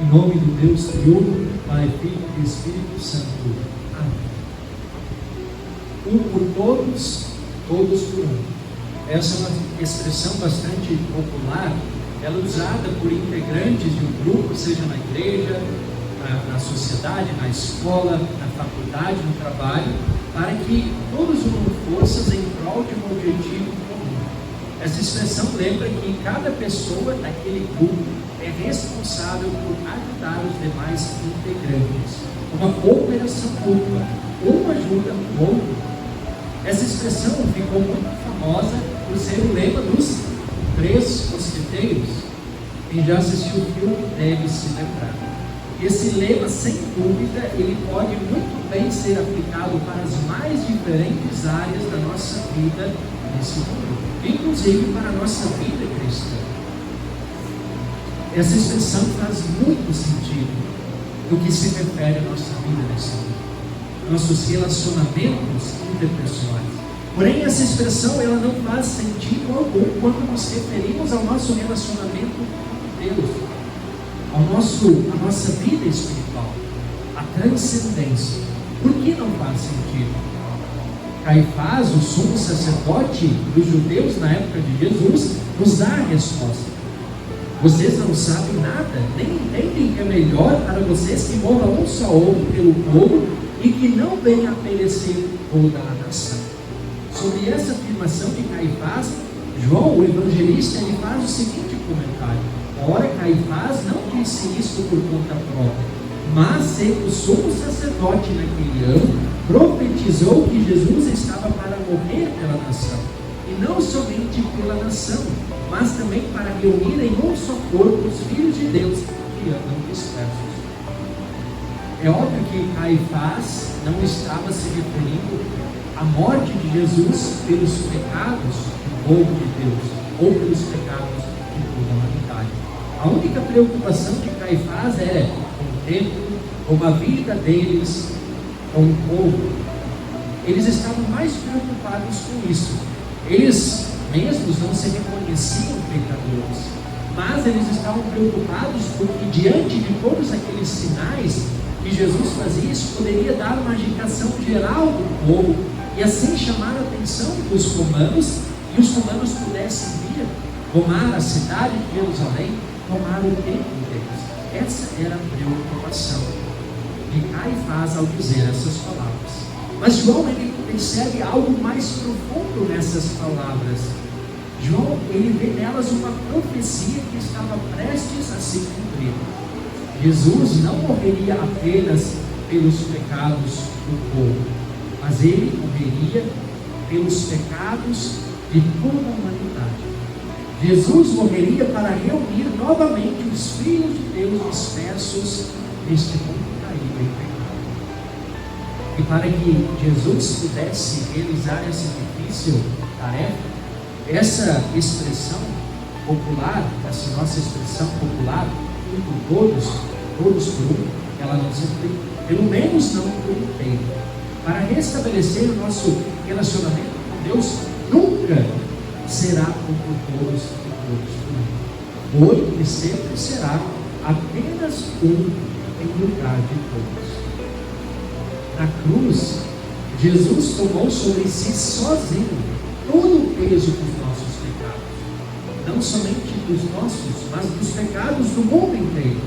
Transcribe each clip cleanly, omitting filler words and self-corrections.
Em nome do Deus Triuno, Pai, Filho e Espírito Santo. Amém. Um por todos, todos por um. Essa é uma expressão bastante popular. Ela é usada por integrantes de um grupo, seja na igreja, na sociedade, na escola, na faculdade, no trabalho, para que todos unam forças em prol de um objetivo comum. Essa expressão lembra que cada pessoa daquele grupo é responsável por ajudar os demais integrantes. Uma cooperação mútua, um ajuda o outro. Essa expressão ficou muito famosa por ser o lema dos 3 mosqueteiros. Quem já assistiu o filme deve se lembrar. Esse lema, sem dúvida, ele pode muito bem ser aplicado para as mais diferentes áreas da nossa vida nesse mundo, inclusive para a nossa vida cristã. Essa expressão faz muito sentido no que se refere à nossa vida nesse mundo, nossos relacionamentos interpessoais. Porém, essa expressão ela não faz sentido algum quando nos referimos ao nosso relacionamento com Deus, à nossa vida espiritual, à transcendência. Por que não faz sentido? Caifás, o sumo sacerdote dos judeus na época de Jesus, nos dá a resposta. Vocês não sabem nada, nem entendem que é melhor para vocês que morra um só homem pelo povo e que não venha a perecer toda a nação. Sobre essa afirmação de Caifás, João, o evangelista, ele faz o seguinte comentário: ora, Caifás não disse isso por conta própria, mas sendo o sumo sacerdote naquele ano, profetizou que Jesus estava para morrer pela nação, e não somente pela nação, mas também para reunir em um só corpo os filhos de Deus que andam dispersos. É óbvio que Caifás não estava se referindo à morte de Jesus pelos pecados do povo de Deus, ou pelos pecados de toda a humanidade. A única preocupação de Caifás era com o templo, com a vida deles, com o povo. Eles estavam mais preocupados com isso. Eles mesmos não se reconheciam pecadores, mas eles estavam preocupados porque diante de todos aqueles sinais que Jesus fazia, isso poderia dar uma agitação geral do povo e assim chamar a atenção dos romanos, e os romanos pudessem vir tomar a cidade de Jerusalém, tomar o templo deles. Essa era a preocupação de Caifás ao dizer essas palavras. Mas João, ele percebe algo mais profundo nessas palavras. João, ele vê nelas uma profecia que estava prestes a se cumprir. Jesus não morreria apenas pelos pecados do povo, mas ele morreria pelos pecados de toda a humanidade. Jesus morreria para reunir novamente os filhos de Deus dispersos neste mundo caído em pecado. E para que Jesus pudesse realizar essa difícil tarefa, essa expressão popular, essa nossa expressão popular, um por todos, todos por um, ela não se aplica, pelo menos não por inteiro. Para restabelecer o nosso relacionamento com Deus, nunca será um por todos e todos por um. Hoje e sempre será apenas um em lugar de todos. Na cruz, Jesus tomou sobre si sozinho todo o peso dos nossos pecados. Não somente dos nossos, mas dos pecados do mundo inteiro.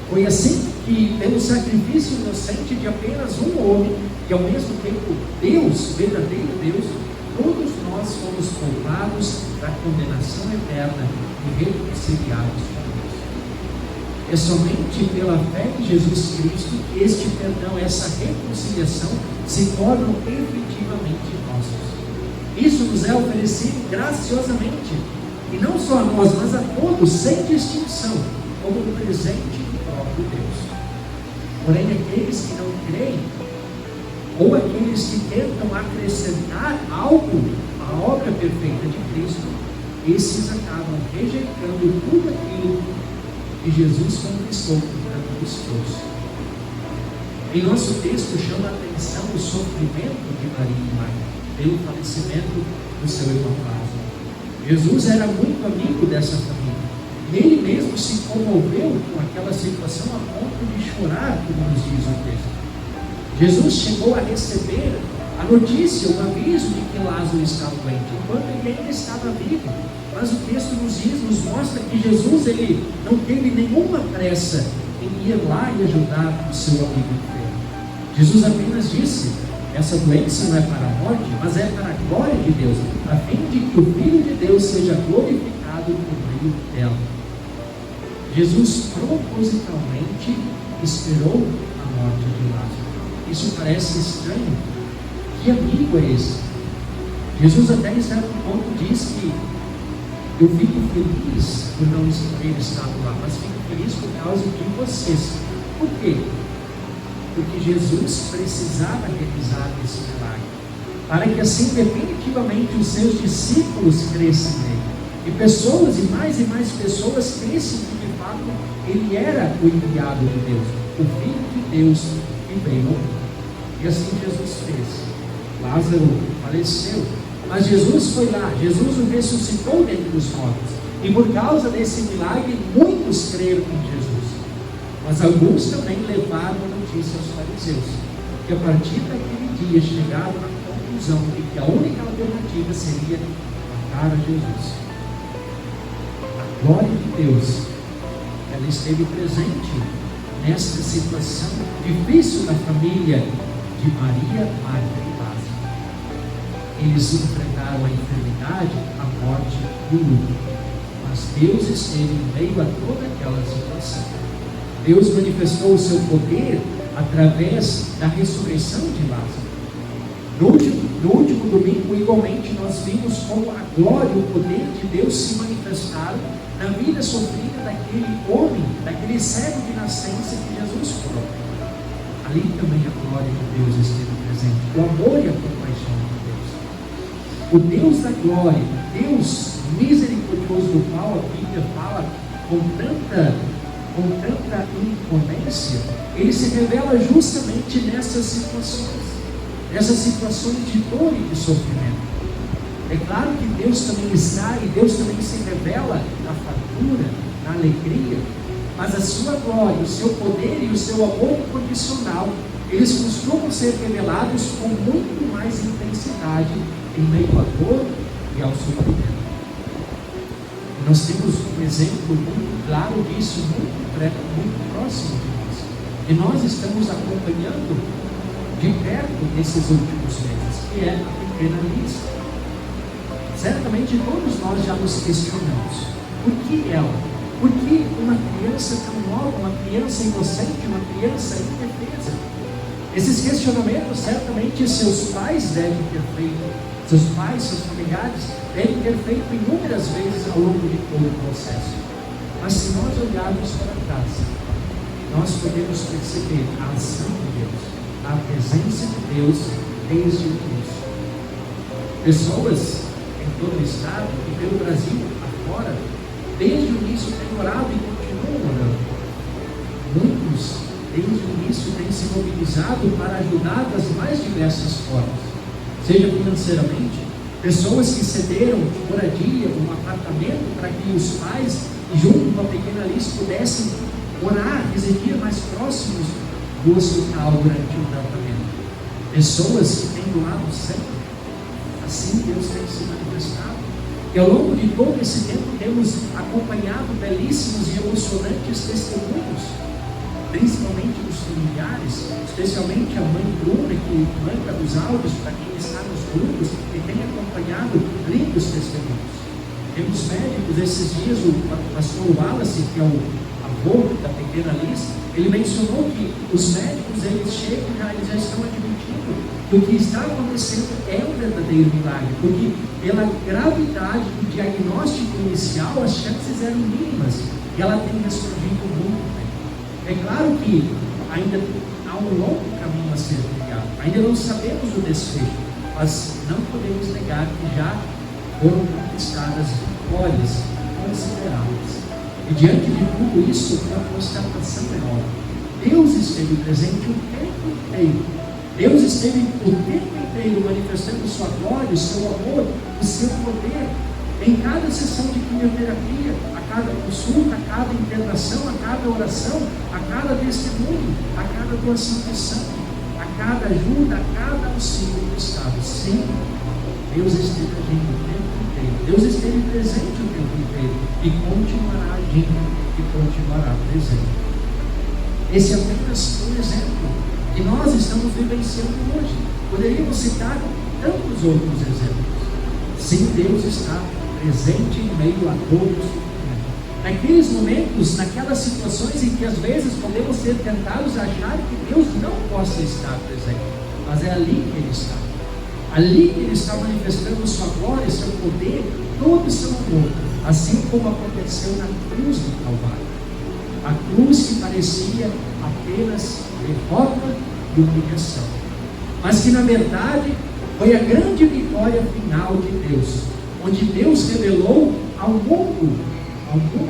Foi assim que, pelo sacrifício inocente de apenas um homem, e ao mesmo tempo Deus, verdadeiro Deus, todos nós fomos poupados da condenação eterna e reconciliados com Deus. É somente pela fé em Jesus Cristo que este perdão, essa reconciliação se tornam efetivamente nossos. Isso nos é oferecido graciosamente, e não só a nós, mas a todos, sem distinção, como um presente do próprio Deus. Porém, aqueles que não creem, ou aqueles que tentam acrescentar algo à obra perfeita de Cristo, esses acabam rejeitando tudo aquilo que Jesus conquistou por tanto esforço. Em nosso texto chama a atenção o sofrimento de Maria e Marta pelo falecimento do seu irmão Lázaro. Jesus era muito amigo dessa família, E ele mesmo se comoveu com aquela situação a ponto de chorar, como nos diz o texto. Jesus chegou a receber a notícia, o aviso de que Lázaro estava doente, enquanto ele ainda estava vivo. Mas o texto nos mostra que Jesus ele não teve nenhuma pressa em ir lá e ajudar o seu amigo enfermo. Jesus apenas disse: essa doença não é para a morte, mas é para a glória de Deus, a fim de que o Filho de Deus seja glorificado por meio dela. Jesus propositalmente esperou a morte de Lázaro. Isso parece estranho. Que amigo é esse? Jesus até em certo ponto diz que eu fico feliz por não ter estado lá, mas fico feliz por causa de vocês. Por quê? Porque Jesus precisava realizar esse milagre, para que assim definitivamente os seus discípulos crescem nele. E pessoas, e mais pessoas crescem que de fato ele era o enviado de Deus, o Filho de Deus que veio ao mundo. E assim Jesus fez. Lázaro faleceu, mas Jesus foi lá, Jesus o ressuscitou dentre os mortos, e por causa desse milagre muitos creram em Jesus. Mas alguns também levaram a notícia aos fariseus, que a partir daquele dia chegaram à conclusão de que a única alternativa seria matar a Jesus. A glória de Deus, ela esteve presente nesta situação difícil da família de Maria, Marta e Lázaro. Eles enfrentaram a enfermidade, a morte e o luto, mas Deus esteve em meio a toda aquela situação. Deus manifestou o seu poder através da ressurreição de Lázaro. No último domingo, igualmente, nós vimos como a glória e o poder de Deus se manifestaram na vida sofrida daquele homem, daquele cego de nascença que Jesus curou. Ali também a glória de Deus esteve presente, o amor e a compaixão de Deus. O Deus da glória, Deus misericordioso, do qual a Bíblia fala com tanta imponência, ele se revela justamente nessas situações de dor e de sofrimento. É claro que Deus também está, e Deus também se revela na fartura, na alegria, mas a sua glória, o seu poder e o seu amor incondicional, eles costumam ser revelados com muito mais intensidade em meio à dor e ao sofrimento. E nós temos um exemplo muito claro disso, muito próximo de nós. E nós estamos acompanhando de perto nesses últimos meses, que é a pequena Liz. Certamente todos nós já nos questionamos: por que ela? Por que uma criança tão nova, uma criança inocente, uma criança indefesa? Esses questionamentos certamente seus pais devem ter feito, seus pais, seus familiares devem ter feito inúmeras vezes ao longo de todo o processo. Mas se nós olharmos para trás, nós podemos perceber a ação de Deus, a presença de Deus desde o início. Pessoas em todo o estado e pelo Brasil afora, desde o início têm orado e continuam orando. Muitos, desde o início, têm se mobilizado para ajudar das mais diversas formas, seja financeiramente, pessoas que cederam moradia, um apartamento para que os pais, junto com a pequena Alice, pudessem orar, residir mais próximos do hospital durante o tratamento. Pessoas que têm doado sempre. Assim Deus tem se manifestado. E ao longo de todo esse tempo temos acompanhado belíssimos e emocionantes testemunhos, principalmente dos familiares, especialmente a mãe Bruna, que manda os áudios para quem está nos grupos e tem acompanhado lindos testemunhos. Temos médicos, esses dias o pastor Wallace, que é o avô da pequena Liz, ele mencionou que os médicos eles chegam eles já estão admitindo que o que está acontecendo é um verdadeiro milagre, porque pela gravidade do diagnóstico inicial as chances eram mínimas e ela tem respondido muito bem. É claro que ainda há um longo caminho a ser trilhado, ainda não sabemos o desfecho, mas não podemos negar que já foram conquistadas vitórias consideráveis. E diante de tudo isso, a constatação é nova. Deus esteve presente o tempo inteiro. Deus esteve o tempo inteiro manifestando sua glória, o seu amor, o seu poder. Em cada sessão de quimioterapia, a cada consulta, a cada internação, a cada oração, a cada testemunho, a cada doação de sangue, a cada ajuda, a cada auxílio prestado. Sim, Deus esteve agindo o tempo inteiro. Deus esteve presente o tempo inteiro e continuará agindo e continuará presente. Esse é apenas um exemplo que nós estamos vivenciando hoje. Poderíamos citar tantos outros exemplos. Sim, Deus está presente em meio a todos. Naqueles momentos, naquelas situações em que às vezes podemos ser tentados a achar que Deus não possa estar presente, mas é ali que Ele está. Ali que Ele está manifestando sua glória, seu poder, todo o seu amor, assim como aconteceu na cruz do Calvário. A cruz que parecia apenas derrota e humilhação, mas que na verdade foi a grande vitória final de Deus, onde Deus revelou ao mundo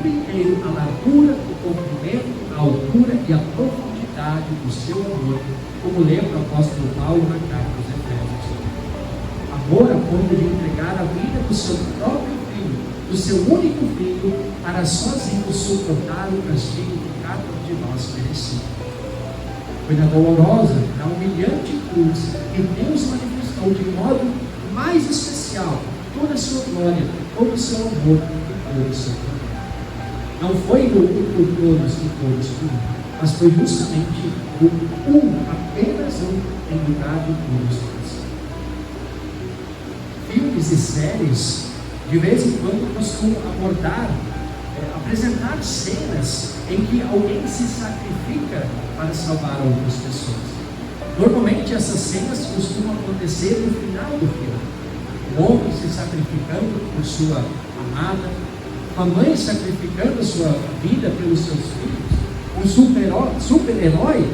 inteiro a largura, o comprimento, a altura e a profundidade do seu amor, como lembra o apóstolo Paulo na carta aos Efésios. Amor a ponto de entregar a vida do seu próprio filho, do seu único filho, para sozinho suportar o castigo que cada um de nós merecia. Foi na dolorosa, na humilhante cruz que Deus manifestou de modo mais especial toda a sua glória, todo o seu amor e todo o seu poder. Não foi no por todos e todos por um, mas foi justamente o apenas um, em lugar de todos. Filmes e séries, de vez em quando, costumam abordar, apresentar cenas em que alguém se sacrifica para salvar outras pessoas. Normalmente essas cenas costumam acontecer no final do filme. O homem se sacrificando por sua amada, a mãe sacrificando sua vida pelos seus filhos, um super-herói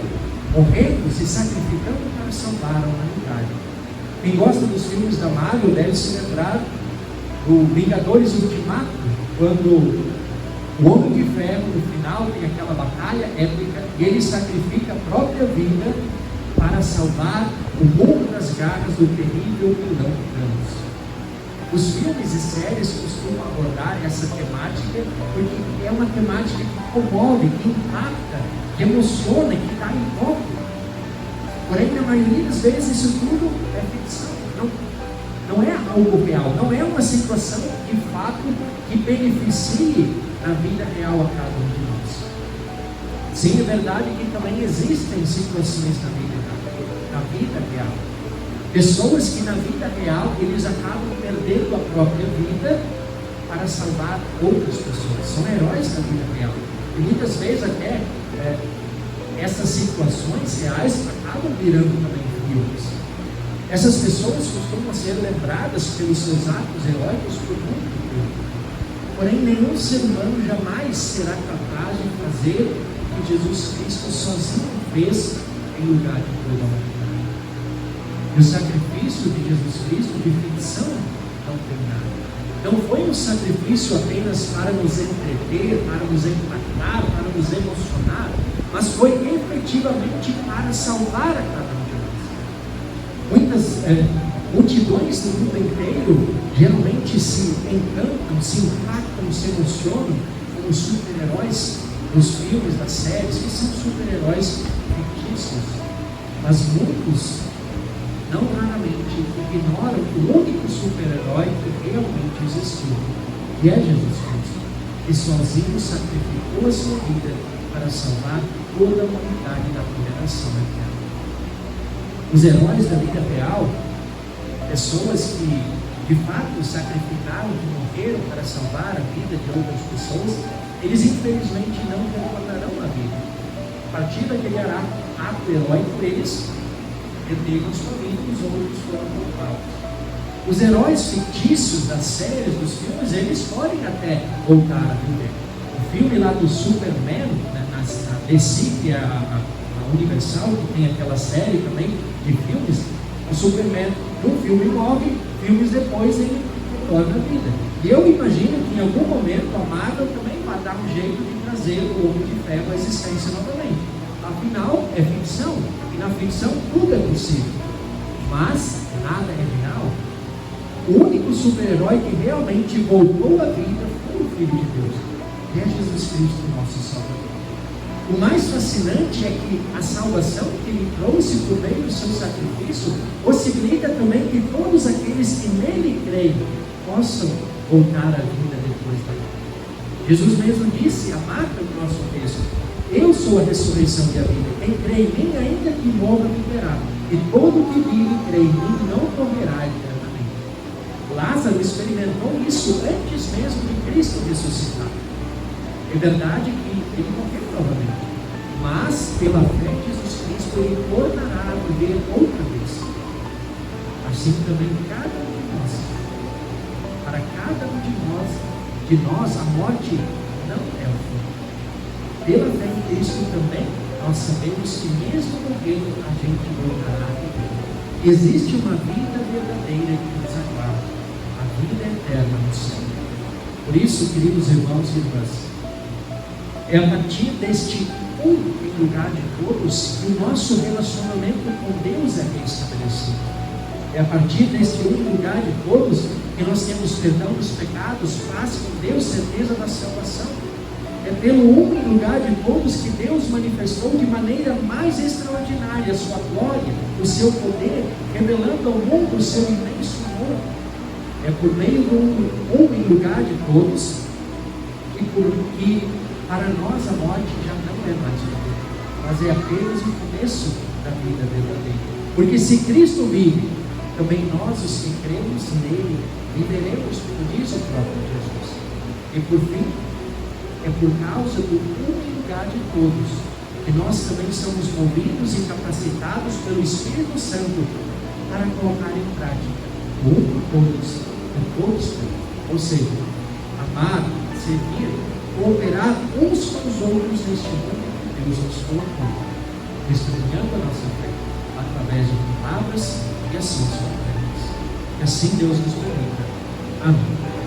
morrendo, se sacrificando para salvar a humanidade. Quem gosta dos filmes da Marvel deve se lembrar do Vingadores Ultimato, quando o Homem de Ferro, no final, tem aquela batalha épica e ele sacrifica a própria vida para salvar o mundo das garras do terrível vilão Thanos. Os filmes e séries costumam abordar essa temática porque é uma temática que comove, que impacta, que emociona, que dá encontro. Porém, na maioria das vezes, isso tudo é ficção. Não é algo real, não é uma situação de fato que beneficie na vida real a cada um de nós. Sim, é verdade que também existem situações na vida real. Pessoas que na vida real eles acabam perdendo a própria vida para salvar outras pessoas. São heróis da vida real. E muitas vezes até essas situações reais acabam virando também filmes. Essas pessoas costumam ser lembradas pelos seus atos heróicos por muito tempo. Porém, nenhum ser humano jamais será capaz de fazer o que Jesus Cristo sozinho fez em lugar de toda a humanidade. E o sacrifício de Jesus Cristo de ficção não tem nada. Não foi um sacrifício apenas para nos entreter, para nos impactar, para nos emocionar, mas foi efetivamente para salvar a cada um de nós. Muitas multidões do mundo inteiro geralmente se encantam, se impactam, se emocionam com os super-heróis dos filmes, das séries, que são super-heróis fictícios. Mas muitos, não raramente, ignoram o único super-herói que realmente existiu, que é Jesus Cristo, que sozinho sacrificou a sua vida para salvar toda a humanidade da condenação eterna. Os heróis da vida real, pessoas que de fato sacrificaram, que morreram para salvar a vida de outras pessoas, eles infelizmente não retornarão à vida. A partir daquele ato heróico, eles perderam sua vida e os outros foram poupados. Os heróis fictícios das séries, dos filmes, eles podem até voltar a viver. O filme lá do Superman, né, na DC, que é a Universal, que tem aquela série também de filmes, o Superman no filme morre, filmes depois ele retorna à vida. E eu imagino que em algum momento a Marvel também vai dar um jeito de trazer o Homem de Ferro à existência novamente. Afinal, é ficção, e na ficção tudo é possível, mas nada é real. O único super-herói que realmente voltou à vida foi o Filho de Deus, que é Jesus Cristo, nosso Salvador. O mais fascinante é que a salvação que Ele trouxe por meio do seu sacrifício possibilita também que todos aqueles que nele creem possam voltar à vida depois da morte. Jesus mesmo disse, a marca do nosso texto: eu sou a ressurreição e a vida. Quem crê em mim, ainda que morra, viverá. E todo que vive e crê em mim não morrerá eternamente. Lázaro experimentou isso antes mesmo de Cristo ressuscitar. É verdade que ele morreu novamente, mas pela fé em Jesus Cristo ele tornará a viver outra vez. Assim também cada um de nós. Para cada um de nós a morte não é o fim. Pela fé em Cristo também nós sabemos que mesmo morrendo a gente voltará a viver. Existe uma vida verdadeira que nos aguarda, a vida eterna no céu. Por isso, queridos irmãos e irmãs, é a partir deste em lugar de todos que o nosso relacionamento com Deus é restabelecido. É a partir deste em lugar de todos que nós temos perdão dos pecados, paz com Deus, certeza da salvação. É pelo em lugar de todos que Deus manifestou de maneira mais extraordinária a sua glória, o seu poder, revelando ao mundo o seu imenso amor. É por meio do em lugar de todos que para nós a morte já não é mais vida, mas é apenas o começo da vida verdadeira. Porque se Cristo vive, também nós, os que cremos nele, viveremos, como diz o próprio Jesus. E por fim, é por causa do único lugar de todos que nós também somos movidos e capacitados pelo Espírito Santo para colocar em prática por todos e todos todos. Ou seja, amar, servir, cooperar uns com os outros neste mundo que Deus nos colocou, testemunhando a nossa fé através de palavras e ações concretas. Que assim Deus nos permita. Amém.